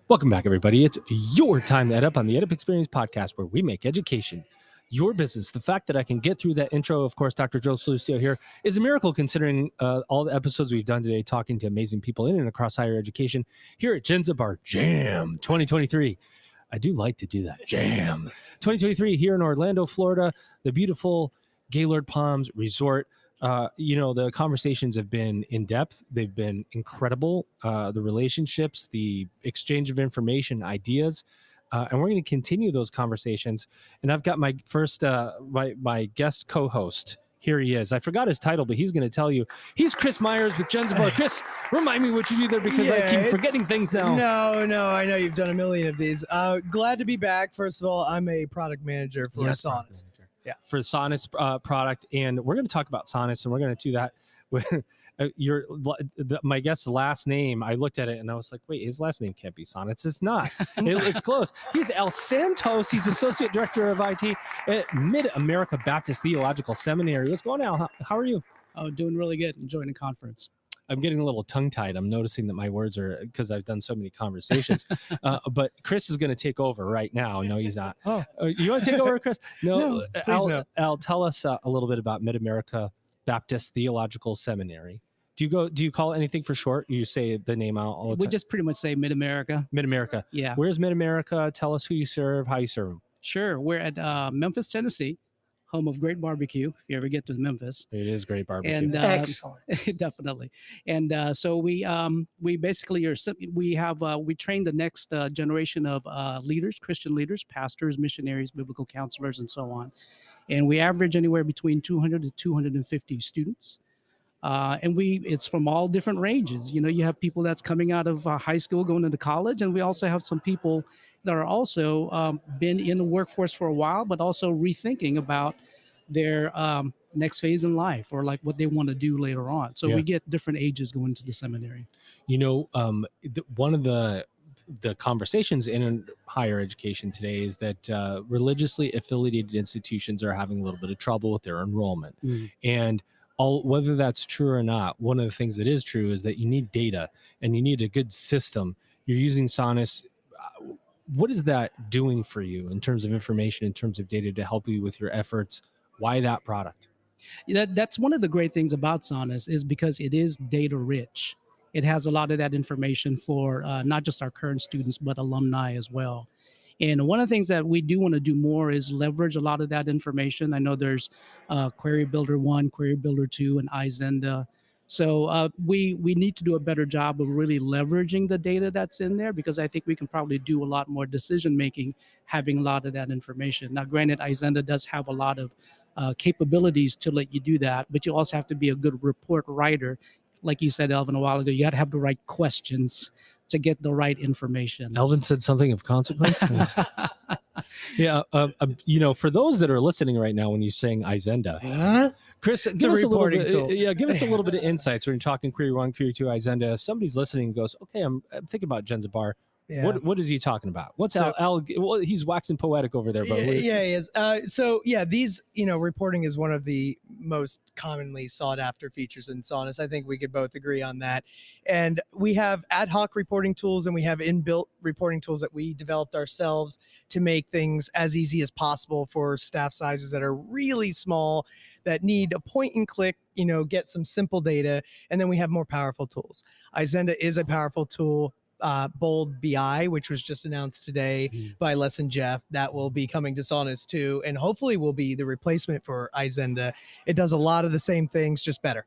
Welcome back, everybody. It's your time to EdUp on the EdUp Experience podcast, where we make education your business. The fact that I can get through that intro, of course, Dr. Joe Salucio here, is a miracle considering all the episodes we've done today talking to amazing people in and across higher education here at Jenzabar Jam 2023. I do like to do that. Jam 2023 here in Orlando, Florida, the beautiful Gaylord Palms Resort. The conversations have been in depth. They've been incredible. The relationships, the exchange of information, ideas, and we're going to continue those conversations. And I've got my first, my guest co-host. Here he is. I forgot his title, but he's going to tell you. He's Chris Myers with Jenzabar. Chris, remind me what you do there because I keep forgetting things now. No, I know you've done a million of these. Glad to be back. First of all, I'm a product manager for Santos. Yeah, for the Santos product, and we're going to talk about Santos, and we're going to do that with my guest's last name. I looked at it and I was like, wait, his last name can't be Santos. It's not. It's close. He's El Santos. He's associate director of IT at Mid-America Baptist Theological Seminary. What's going on? How are you? Oh, doing really good. Enjoying the conference. I'm getting a little tongue-tied. I'm noticing that my words are, because I've done so many conversations. But Chris is going to take over right now. No, he's not. Oh, you want to take over, Chris? No, please no. Al, tell us a little bit about Mid-America Baptist Theological Seminary. Do you call it anything for short? You say the name out all the time? We just pretty much say Mid-America. Mid-America. Yeah. Where's Mid-America? Tell us who you serve, how you serve them. Sure. We're at Memphis, Tennessee, home of great barbecue, if you ever get to Memphis. It is great barbecue. And excellent. Definitely. And so we basically we train the next generation of leaders, Christian leaders, pastors, missionaries, biblical counselors, and so on. And we average anywhere between 200 to 250 students. And it's from all different ranges. You know, you have people that's coming out of high school going into college, and we also have some people that are also been in the workforce for a while, but also rethinking about their next phase in life or like what they want to do later on. So we get different ages going to the seminary. You know, one of the conversations in higher education today is that religiously affiliated institutions are having a little bit of trouble with their enrollment. And whether that's true or not, one of the things that is true is that you need data and you need a good system. You're using Santos. What is that doing for you in terms of information, in terms of data to help you with your efforts? Why that product? That's one of the great things about Santos is because it is data rich. It has a lot of that information for not just our current students, but alumni as well. And one of the things that we do want to do more is leverage a lot of that information. I know there's Query Builder 1, Query Builder 2, and iZenda. So we need to do a better job of really leveraging the data that's in there, because I think we can probably do a lot more decision making having a lot of that information. Now, granted, iZenda does have a lot of capabilities to let you do that, but you also have to be a good report writer. Like you said, Elvin, a while ago, you got to have the right questions to get the right information. Elvin said something of consequence. Yeah. For those that are listening right now, when you're saying iZenda, Chris, give us a little bit. Give us a little bit of insights when you're talking Query 1, Query 2, iZenda. If somebody's listening and goes, okay, I'm thinking about Jenzabar. Yeah. What is he talking about? What's Al? Well, he's waxing poetic over there, but he is. These reporting is one of the most commonly sought after features in Santos. I think we could both agree on that. And we have ad hoc reporting tools, and we have inbuilt reporting tools that we developed ourselves to make things as easy as possible for staff sizes that are really small, that need a point and click, get some simple data. And then we have more powerful tools. iZenda is a powerful tool. Bold BI, which was just announced today by Les and Jeff, that will be coming to Santos too, and hopefully will be the replacement for iZenda. It does a lot of the same things, just better.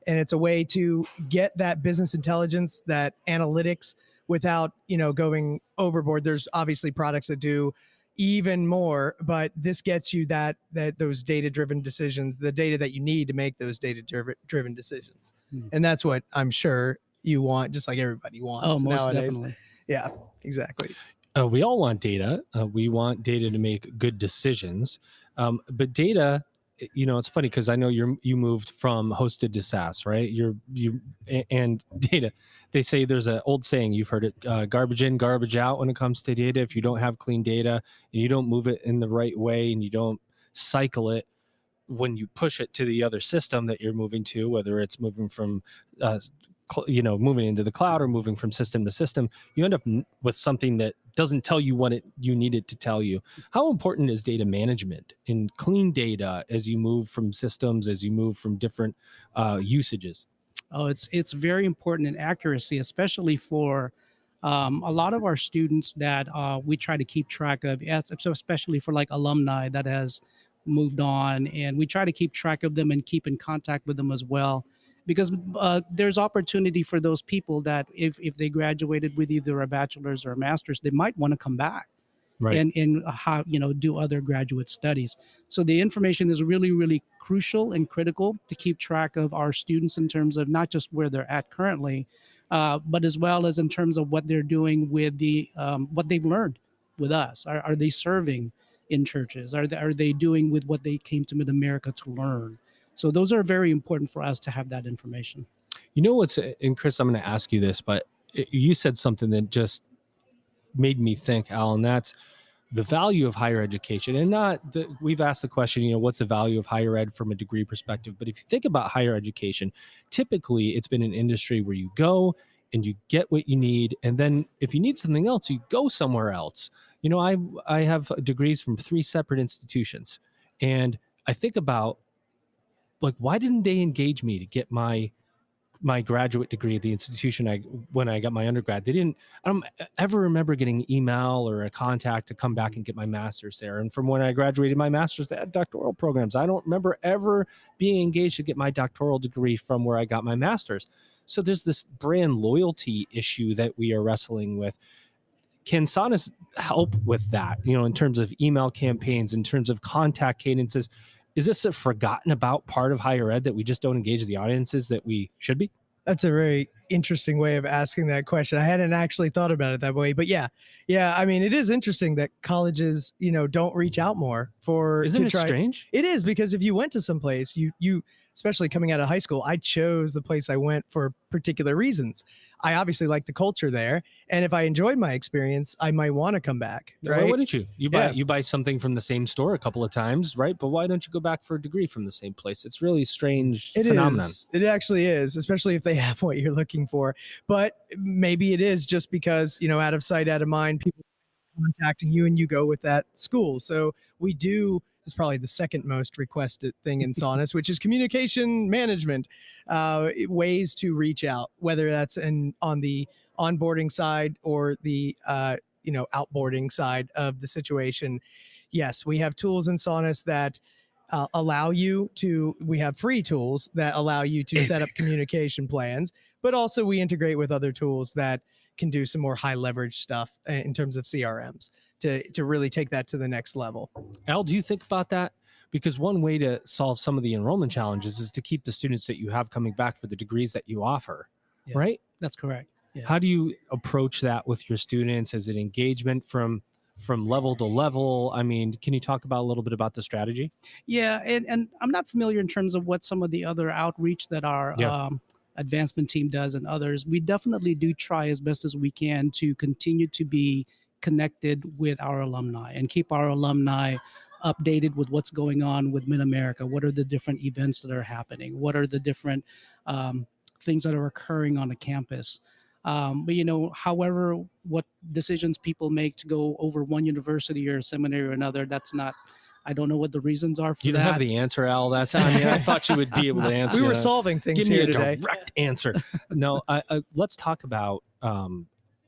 And it's a way to get that business intelligence, that analytics, without going overboard. There's obviously products that do even more, but this gets you that those data-driven decisions, the data that you need to make those data-driven decisions. And that's what I'm sure you want, just like everybody wants. Oh, most nowadays. Definitely. Yeah, exactly. We all want data. We want data to make good decisions. But data, it's funny because I know you moved from hosted to SaaS, right? And data. They say there's an old saying, you've heard it, garbage in, garbage out when it comes to data. If you don't have clean data and you don't move it in the right way and you don't cycle it, when you push it to the other system that you're moving to, whether it's moving from moving into the cloud or moving from system to system, you end up with something that doesn't tell you what you need it to tell you. How important is data management and clean data as you move from systems, as you move from different usages? Oh, it's very important in accuracy, especially for a lot of our students that we try to keep track of. So especially for like alumni that has moved on, and we try to keep track of them and keep in contact with them as well, because there's opportunity for those people that if they graduated with either a bachelor's or a master's, they might want to come back Right. and how do other graduate studies. So the information is really, really crucial and critical to keep track of our students in terms of not just where they're at currently, but as well as in terms of what they're doing with the what they've learned with us. Are they serving in churches? Are they doing with what they came to Mid-America to learn? So those are very important for us to have that information. You know what's, and Chris, I'm going to ask you this, but you said something that just made me think, Alan. That's the value of higher education. And we've asked the question, what's the value of higher ed from a degree perspective? But if you think about higher education, typically it's been an industry where you go and you get what you need. And then if you need something else, you go somewhere else. I have degrees from 3 separate institutions. And I think about, like, why didn't they engage me to get my graduate degree at the institution when I got my undergrad? I don't ever remember getting an email or a contact to come back and get my master's there. And from when I graduated my master's, they had doctoral programs. I don't remember ever being engaged to get my doctoral degree from where I got my master's. So there's this brand loyalty issue that we are wrestling with. Can Santos help with that, in terms of email campaigns, in terms of contact cadences? Is this a forgotten about part of higher ed that we just don't engage the audiences that we should be? That's a very interesting way of asking that question. I hadn't actually thought about it that way, but yeah. I mean, it is interesting that colleges, don't reach out more Isn't it strange? It is, because if you went to some place, you especially coming out of high school, I chose the place I went for particular reasons. I obviously like the culture there, and if I enjoyed my experience, I might want to come back. Right? Why wouldn't you? You buy something from the same store a couple of times, right? But why don't you go back for a degree from the same place? It's really strange phenomenon. It actually is, especially if they have what you're looking for. But maybe it is just because, out of sight, out of mind, people contacting you and you go with that school. So we do. It's probably the second most requested thing in Santos, which is communication management, ways to reach out, whether that's on the onboarding side or the outboarding side of the situation. Yes, we have tools in Santos that allow you to. We have free tools that allow you to set up communication plans, but also we integrate with other tools that can do some more high leverage stuff in terms of CRMs. To really take that to the next level. Al, do you think about that? Because one way to solve some of the enrollment challenges is to keep the students that you have coming back for the degrees that you offer, right? That's correct. Yeah. How do you approach that with your students? Is it engagement from level to level? I mean, can you talk about a little bit about the strategy? Yeah, and I'm not familiar in terms of what some of the other outreach that our advancement team does and others. We definitely do try as best as we can to continue to be connected with our alumni and keep our alumni updated with what's going on with Mid-America. What are the different events that are happening? What are the different things that are occurring on the campus? But however, what decisions people make to go over one university or seminary or another, I don't know what the reasons are for that. You don't have the answer, Al. I thought you would be able to answer. We were solving things Give here me a today. direct answer. No, let's talk about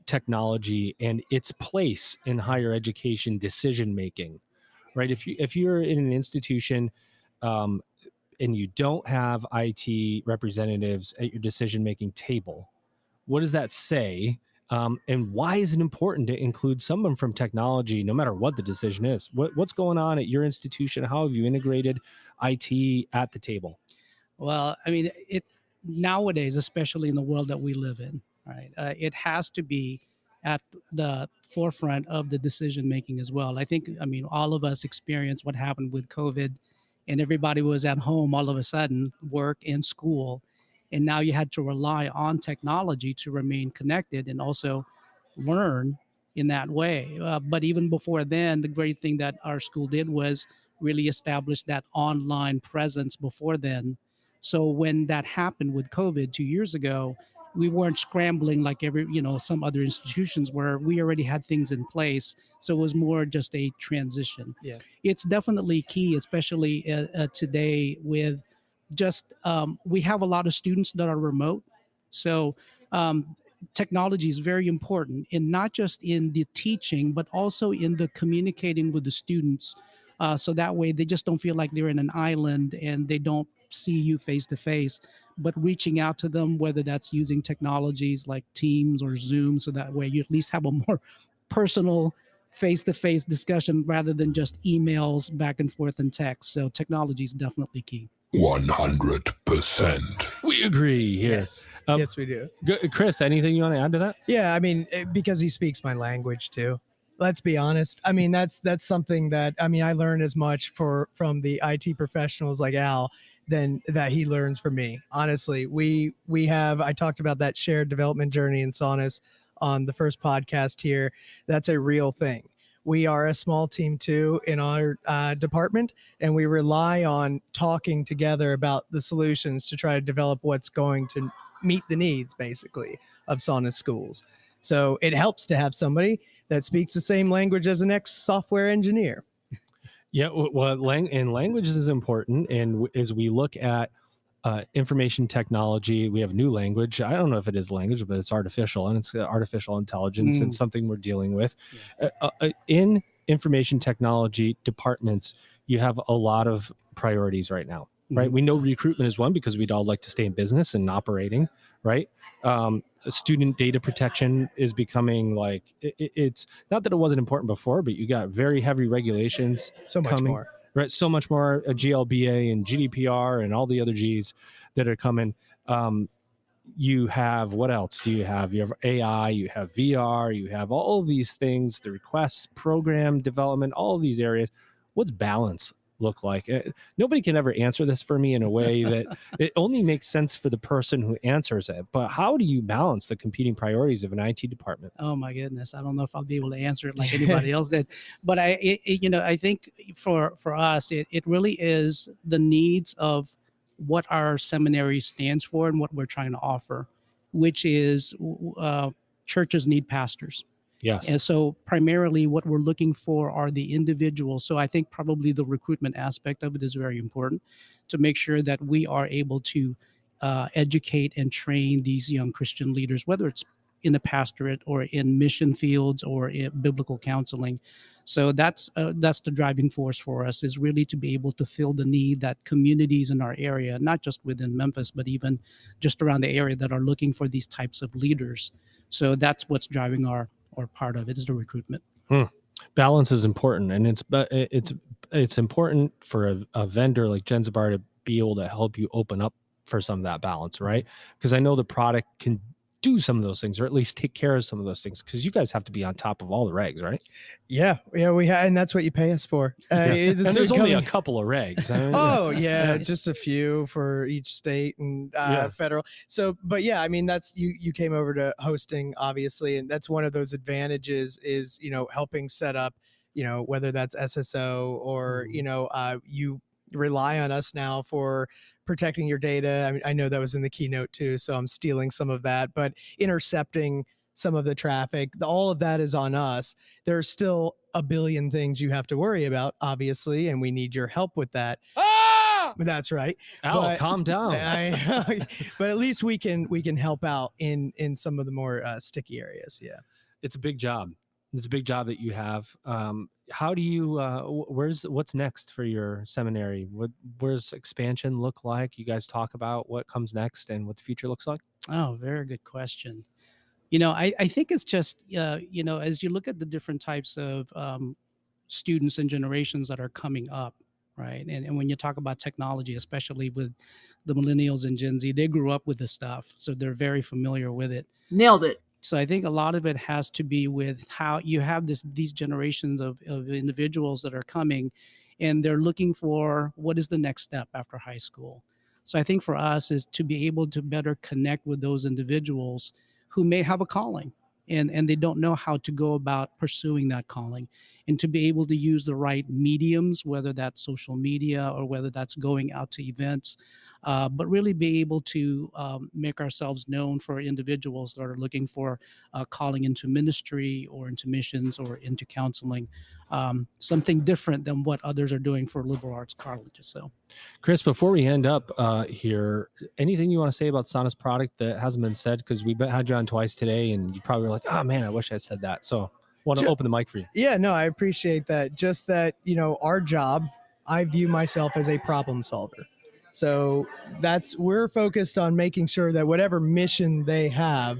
technology and its place in higher education decision making, right? If you're in an institution and you don't have IT representatives at your decision making table, what does that say? And why is it important to include someone from technology, no matter what the decision is? What's going on at your institution? How have you integrated IT at the table? Well, I mean, nowadays, especially in the world that we live in, right? It has to be at the forefront of the decision making as well. All of us experienced what happened with COVID, and everybody was at home all of a sudden, work and school, and now you had to rely on technology to remain connected and also learn in that way. But even before then, the great thing that our school did was really establish that online presence before then. So when that happened with COVID 2 years ago, we weren't scrambling like some other institutions where we already had things in place. So it was more just a transition. Yeah. It's definitely key, especially today with just we have a lot of students that are remote. So um, technology is very important, and not just in the teaching, but also in the communicating with the students. So that way they just don't feel like they're in an island and they don't see you face to face, but reaching out to them, whether that's using technologies like Teams or Zoom, so that way you at least have a more personal face-to-face discussion rather than just emails back and forth and text. So technology is definitely key. 100%. We agree here. Yes. Yes, we do. Chris, anything you want to add to that? Yeah, I mean, because he speaks my language too. Let's be honest. I mean, that's something that I learn as much from the IT professionals like Al than that he learns from me. Honestly, we have I talked about that shared development journey in Santos on the first podcast here. That's a real thing. We are a small team too in our department, and we rely on talking together about the solutions to try to develop what's going to meet the needs, basically, of Santos schools. So it helps to have somebody that speaks the same language as an ex-software engineer. Yeah, well, and language is important. And as we look at information technology, we have new language. I don't know if it is language, but it's artificial, and it's artificial intelligence and something we're dealing with. In information technology departments, you have a lot of priorities right now, right? We know recruitment is one because we'd all like to stay in business and operating, right? Student data protection is becoming like, it's not that it wasn't important before, but you got very heavy regulations So much coming. more. Right, so much more GLBA and GDPR and all the other Gs that are coming. You have, what else do you have? You have AI, you have VR, you have all of these things, the requests, program development, all of these areas. What's balance look like? Nobody can ever answer this for me in a way that it only makes sense for the person who answers it. But how do you balance the competing priorities of an IT department? Oh my goodness, I don't know if I'll be able to answer it like anybody else did, but I think for us, it really is the needs of what our seminary stands for and what we're trying to offer, which is churches need pastors. Yes. And so primarily what we're looking for are the individuals. So I think probably the recruitment aspect of it is very important to make sure that we are able to educate and train these young Christian leaders, whether it's in a pastorate or in mission fields or in biblical counseling. So that's the driving force for us, is really to be able to fill the need that communities in our area, not just within Memphis, but even just around the area, that are looking for these types of leaders. So that's what's driving our part of it, is the recruitment. Balance is important, and it's important for a vendor like Jenzabar to be able to help you open up for some of that balance, right? Because I know the product can do some of those things, or at least take care of some of those things, because you guys have to be on top of all the regs, right? Yeah, we have, and that's what you pay us for. And there's only a couple of regs. Oh yeah, just a few for each state and federal. So, but yeah, I mean, that's you came over to hosting, obviously, and that's one of those advantages is, helping set up, whether that's SSO or you rely on us now for protecting your data. I mean, I know that was in the keynote too, so I'm stealing some of that, but intercepting some of the traffic, all of that is on us. There's still a billion things you have to worry about, obviously, and we need your help with that. That's right. Al, calm down. But at least we can help out in some of the more sticky areas. Yeah, it's a big job. It's a big job that you have. How do you? What's next for your seminary? Where's expansion look like? You guys talk about what comes next and what the future looks like. Oh, very good question. I think it's just, as you look at the different types of students and generations that are coming up, right? And when you talk about technology, especially with the millennials and Gen Z, they grew up with this stuff, so they're very familiar with it. Nailed it. So I think a lot of it has to be with how you have these generations of individuals that are coming, and they're looking for what is the next step after high school. So I think for us is to be able to better connect with those individuals who may have a calling and they don't know how to go about pursuing that calling, and to be able to use the right mediums, whether that's social media or whether that's going out to events, but really be able to make ourselves known for individuals that are looking for calling into ministry or into missions or into counseling, something different than what others are doing for liberal arts colleges. So, Chris, before we end up here, anything you want to say about Santos product that hasn't been said? Because we've had you on twice today, and you probably were like, "Oh man, I wish I said that." So, want to open the mic for you. Yeah, no, I appreciate that. Just that, our job, I view myself as a problem solver. So we're focused on making sure that whatever mission they have,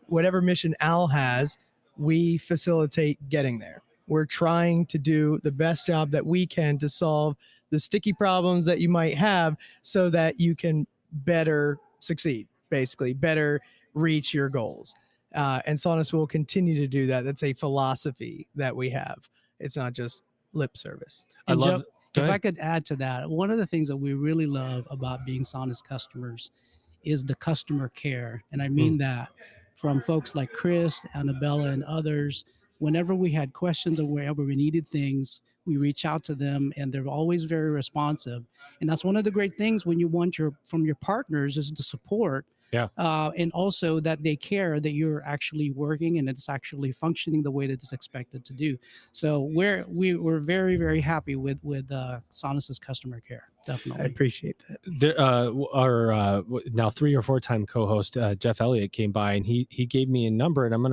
whatever mission Al has, we facilitate getting there. We're trying to do the best job that we can to solve the sticky problems that you might have so that you can better succeed, basically, better reach your goals. And Santos will continue to do that. That's a philosophy that we have. It's not just lip service. I And love. If I could add to that, one of the things that we really love about being Santos customers is the customer care. And I mean that from folks like Chris, Annabella, and others. Whenever we had questions or wherever we needed things, we reach out to them, and they're always very responsive. And that's one of the great things when you want from your partners is the support. Yeah. And also that they care that you're actually working and it's actually functioning the way that it's expected to do. So we're very, very happy with Santos' customer care. Definitely. I appreciate that. There, our now 3 or 4 time co-host Jeff Elliott came by, and he gave me a number, and I'm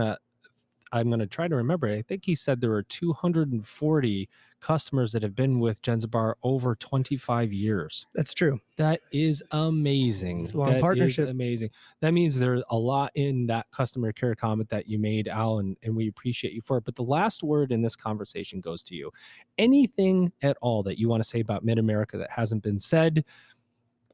gonna try to remember. I think he said there were 240 customers that have been with Jenzabar over 25 years. That's true. That is amazing. It's a long partnership. Is amazing. That means there's a lot in that customer care comment that you made, Al, and we appreciate you for it. But the last word in this conversation goes to you. Anything at all that you want to say about Mid-America that hasn't been said?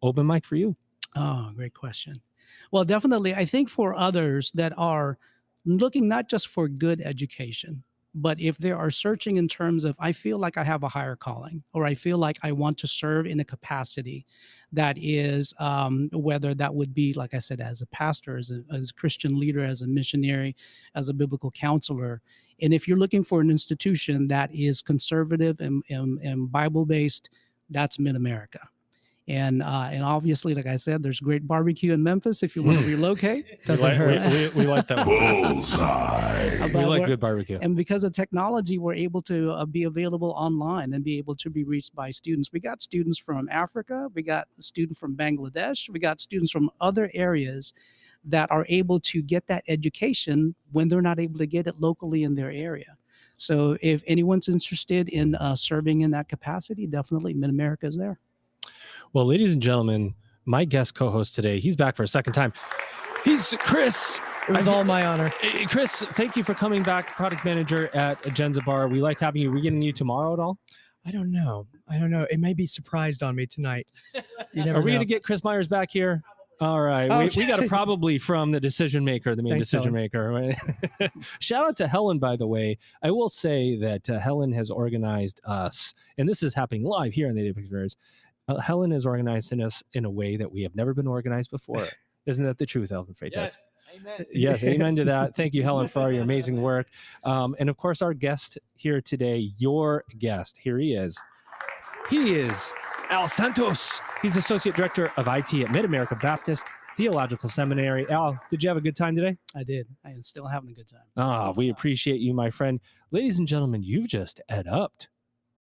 Open mic for you. Oh, great question. Well, definitely. I think for others that are looking not just for good education, but if they are searching in terms of, I feel like I have a higher calling, or I feel like I want to serve in a capacity that is, whether that would be, like I said, as a pastor, as a Christian leader, as a missionary, as a biblical counselor. And if you're looking for an institution that is conservative and Bible-based, that's Mid-America. And obviously, like I said, there's great barbecue in Memphis if you want to relocate. Doesn't hurt. We like that. Bullseye. We like good barbecue. And because of technology, we're able to be available online and be able to be reached by students. We got students from Africa. We got students from Bangladesh. We got students from other areas that are able to get that education when they're not able to get it locally in their area. So if anyone's interested in serving in that capacity, definitely Mid-America is there. Well, ladies and gentlemen, my guest co-host today, he's back for a second time. He's Chris. It was all my honor. Chris, thank you for coming back, product manager at Jenzabar. We like having you. Are we getting you tomorrow at all? I don't know. It may be surprised on me tonight. You never Are we know. going to get Chris Myers back here? All right. Okay. We got to probably from the decision maker, the main Thanks, decision maker. Shout out to Helen, by the way. I will say that Helen has organized us, and this is happening live here on the EdUp Experience. Helen is organizing us in a way that we have never been organized before. Isn't that the truth, Elvin Freitas? Yes, amen. Yes, amen to that. Thank you, Helen, for all your amazing work. And of course, our guest here today, your guest, here he is. He is Al Santos. He's Associate Director of IT at Mid-America Baptist Theological Seminary. Al, did you have a good time today? I did. I am still having a good time. We appreciate you, my friend. Ladies and gentlemen, you've just EdUp'd.